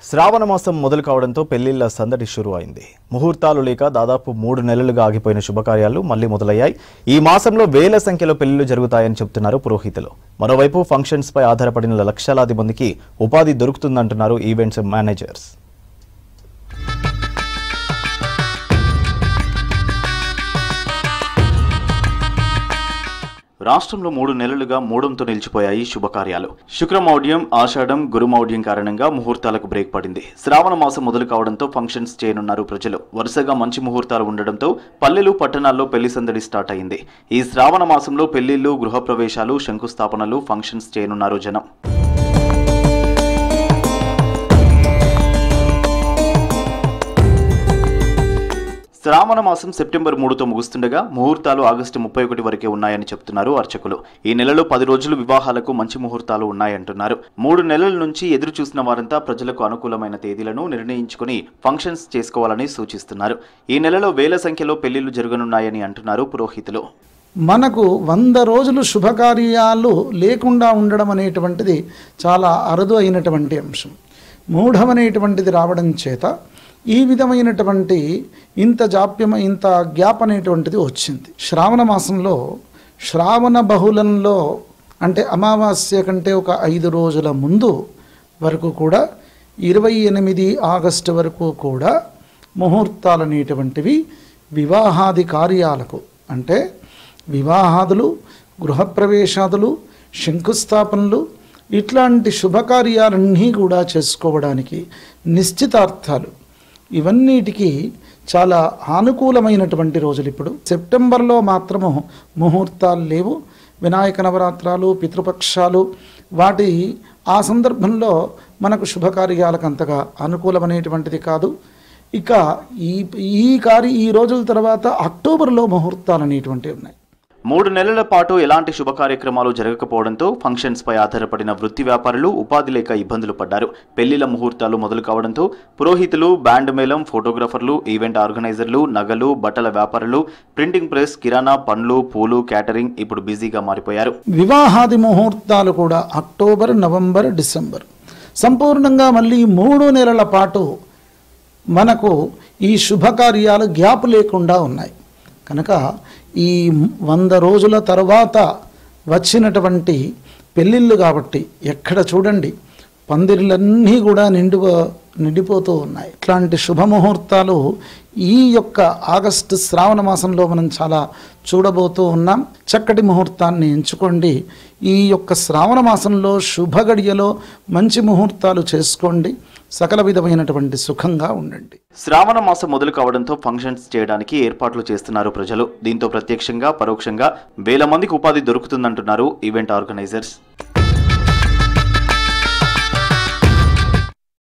శ్రావణ మాసం మొదలు కావడంతో పెళ్లిళ్ల సందడి షురు అయింది. ముహూర్తాలు లేక దాదాపు 3 నెలలుగా ఆగిపోయిన శుభకార్యాలు మళ్లీ మొదలయ్యాయి. ఈ మాసంలో వేల సంఖ్యలో పెళ్లిళ్లు జరుగుతాయని చెబుతున్నారు పురోహితులు. మరోవైపు ఫంక్షన్స్ పై ఆధారపడిన లక్షలాది మందికి ఉపాధి దొరుకుతుందంటున్నారు ఈవెంట్స్ మేనేజర్స్. రాష్ట్రంలో 3 నెలలుగా మూడంతో నిలిచిపోయాయి శుభకార్యాలు. శుక్రమౌఢ్యం, ఆషాఢం, గురుమౌఢ్యం కారణంగా ముహూర్తాలకు బ్రేక్ పడింది. శ్రావణ మాసం మొదలు కావడంతో ఫంక్షన్స్ చేయనున్నారు ప్రజలు. వరుసగా మంచి ముహూర్తాలు ఉండడంతో పల్లెలు, పట్టణాల్లో పెళ్లి సందడి స్టార్ట్ అయింది. ఈ శ్రావణ మాసంలో పెళ్లిళ్లు, గృహప్రవేశాలు, శంకుస్థాపనలు, ఫంక్షన్స్ చేయనున్నారు జనం. శ్రావణ మాసం సెప్టెంబర్ 3తో ముగుస్తుండగా ముహూర్తాలు ఆగస్టు 31 వరకే ఉన్నాయని చెప్తున్నారు అర్చకులు. ఈ నెలలో 10 రోజులు వివాహాలకు మంచి ముహూర్తాలు ఉన్నాయంటున్నారు. 3 నెలల నుంచి ఎదురు చూసిన వారంతా ప్రజలకు అనుకూలమైన తేదీలను నిర్ణయించుకుని ఫంక్షన్స్ చేసుకోవాలని సూచిస్తున్నారు. ఈ నెలలో వేల సంఖ్యలో పెళ్లిళ్లు జరగనున్నాయని అంటున్నారు పురోహితులు. మనకు 100 రోజులు శుభకార్యాలు లేకుండా ఉండడం అనేటువంటిది చాలా అరుదు అయినటువంటి అంశం. మూఢమనేటువంటిది రావడం చేత ఈ విధమైనటువంటి ఇంత గ్యాప్ అనేటువంటిది వచ్చింది. శ్రావణ మాసంలో శ్రావణ బహుళంలో అంటే అమావాస్య కంటే ఒక 5 రోజుల ముందు వరకు కూడా 28 ఆగస్టు వరకు కూడా ముహూర్తాలు అనేటువంటివి వివాహాది కార్యాలకు అంటే వివాహాదులు, గృహప్రవేశాదులు, శంకుస్థాపనలు ఇట్లాంటి శుభకార్యాలన్నీ కూడా చేసుకోవడానికి నిశ్చితార్థాలు ఇవన్నిటికీ చాలా అనుకూలమైనటువంటి రోజులు. ఇప్పుడు సెప్టెంబర్లో మాత్రము ముహూర్తాలు లేవు. వినాయక నవరాత్రాలు, పితృపక్షాలు వాటి ఆ సందర్భంలో మనకు శుభకార్యాలకు అంతగా అనుకూలమైనటువంటిది కాదు. ఇక ఈ రోజుల తర్వాత అక్టోబర్లో ముహూర్తాలు అనేటువంటివి ఉన్నాయి. 3 నెలల పాటు ఎలాంటి శుభ కార్యక్రమాలు జరగకపోవడంతో ఫంక్షన్స్ పై ఆధారపడిన వృత్తి వ్యాపారులు ఉపాధి లేక ఇబ్బందులు పడ్డారు. పెళ్లిళ్ల ముహూర్తాలు మొదలు కావడంతో పురోహితులు, బ్యాండ్ మేళం, ఫోటోగ్రాఫర్లు, ఈవెంట్ ఆర్గనైజర్లు, నగలు, బట్టల వ్యాపారులు, ప్రింటింగ్ ప్రెస్, కిరాణా, పండ్లు, పూలు, క్యాటరింగ్ ఇప్పుడు బిజీగా మారిపోయారు. వివాహాది ముహూర్తాలు కూడా అక్టోబర్, నవంబర్, డిసెంబర్ సంపూర్ణంగా మళ్ళీ 3 నెలల పాటు మనకు ఈ శుభకార్యాలు గ్యాప్ లేకుండా ఉన్నాయి. కనుక ఈ 100 రోజుల తర్వాత వచ్చినటువంటి పెళ్ళిళ్ళు కాబట్టి ఎక్కడ చూడండి పందిర్లన్నీ కూడా నిండిపోతూ ఉన్నాయి. ఇట్లాంటి శుభముహూర్తాలు ఈ యొక్క ఆగస్టు శ్రావణ మాసంలో మనం చాలా చూడబోతూ ఉన్నాం. చక్కటి ముహూర్తాన్ని ఎంచుకోండి. ఈ యొక్క శ్రావణ మాసంలో శుభగడియలో మంచి ముహూర్తాలు చేసుకోండి. సకల విధమైనటువంటి సుఖంగా ఉండండి. శ్రావణ మాసం మొదలు కావడంతో ఫంక్షన్స్ చేయడానికి ఏర్పాట్లు చేస్తున్నారు ప్రజలు. దీంతో ప్రత్యక్షంగా, పరోక్షంగా వేల మందికి ఉపాధి దొరుకుతుందంటున్నారు ఈవెంట్ ఆర్గనైజర్స్.